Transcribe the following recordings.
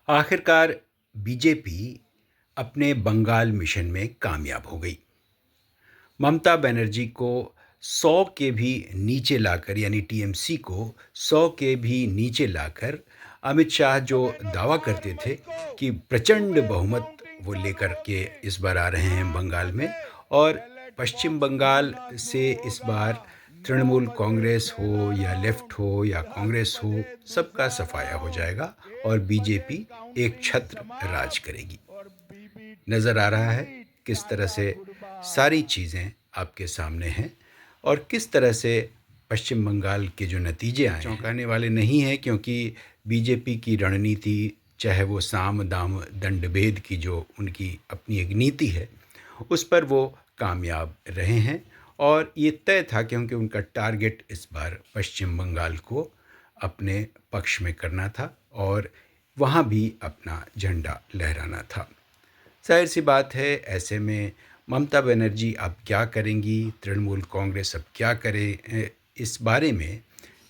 आखिरकार बीजेपी अपने बंगाल मिशन में कामयाब हो गई। ममता बनर्जी को 100 के भी नीचे लाकर, यानी टीएमसी को 100 के भी नीचे लाकर अमित शाह जो दावा करते थे कि प्रचंड बहुमत वो लेकर के इस बार आ रहे हैं बंगाल में, और पश्चिम बंगाल से इस बार तृणमूल कांग्रेस हो या लेफ्ट हो या कांग्रेस हो, सबका सफाया हो जाएगा और बीजेपी एक छत्र राज करेगी। नज़र आ रहा है किस तरह से सारी चीज़ें आपके सामने हैं और किस तरह से पश्चिम बंगाल के जो नतीजे आए चौंकाने वाले नहीं हैं, क्योंकि बीजेपी की रणनीति, चाहे वो साम दाम दंड भेद की जो उनकी अपनी एक नीति है, उस पर वो कामयाब रहे हैं। और ये तय था क्योंकि उनका टारगेट इस बार पश्चिम बंगाल को अपने पक्ष में करना था और वहाँ भी अपना झंडा लहराना था। जाहिर सी बात है, ऐसे में ममता बनर्जी अब क्या करेंगी, तृणमूल कांग्रेस अब क्या करे, इस बारे में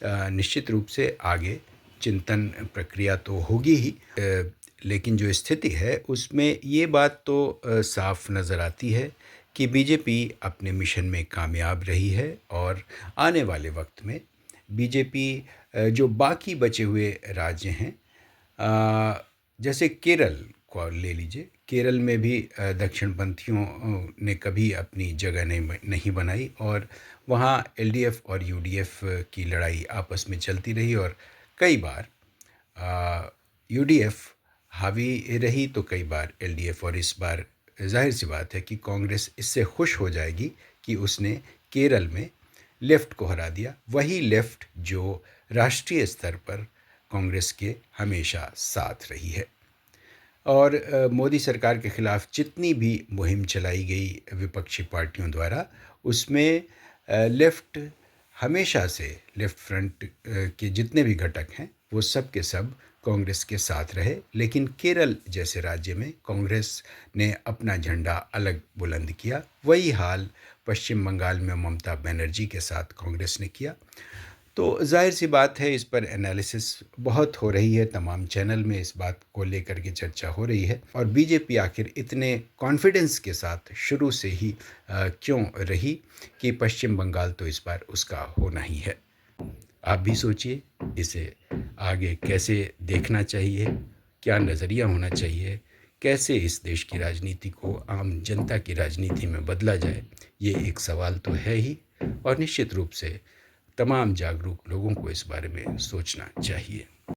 निश्चित रूप से आगे चिंतन प्रक्रिया तो होगी ही, लेकिन जो स्थिति है उसमें ये बात तो साफ नज़र आती है कि बीजेपी अपने मिशन में कामयाब रही है और आने वाले वक्त में बीजेपी जो बाकी बचे हुए राज्य हैं, जैसे केरल को ले लीजिए, केरल में भी दक्षिणपंथियों ने कभी अपनी जगह नहीं बनाई और वहाँ एलडीएफ और यूडीएफ की लड़ाई आपस में चलती रही और कई बार यूडीएफ हावी रही तो कई बार एलडीएफ। और इस बार जाहिर सी बात है कि कांग्रेस इससे खुश हो जाएगी कि उसने केरल में लेफ़्ट को हरा दिया, वही लेफ़्ट जो राष्ट्रीय स्तर पर कांग्रेस के हमेशा साथ रही है। और मोदी सरकार के ख़िलाफ़ जितनी भी मुहिम चलाई गई विपक्षी पार्टियों द्वारा, उसमें लेफ़्ट हमेशा से, लेफ़्ट फ्रंट के जितने भी घटक हैं वो सब के सब कांग्रेस के साथ रहे। लेकिन केरल जैसे राज्य में कांग्रेस ने अपना झंडा अलग बुलंद किया। वही हाल पश्चिम बंगाल में ममता बनर्जी के साथ कांग्रेस ने किया। तो जाहिर सी बात है, इस पर एनालिसिस बहुत हो रही है, तमाम चैनल में इस बात को लेकर के चर्चा हो रही है। और बीजेपी आखिर इतने कॉन्फिडेंस के साथ शुरू से ही क्यों रही कि पश्चिम बंगाल तो इस बार उसका होना ही है। आप भी सोचिए, इसे आगे कैसे देखना चाहिए, क्या नज़रिया होना चाहिए, कैसे इस देश की राजनीति को आम जनता की राजनीति में बदला जाए, ये एक सवाल तो है ही। और निश्चित रूप से तमाम जागरूक लोगों को इस बारे में सोचना चाहिए।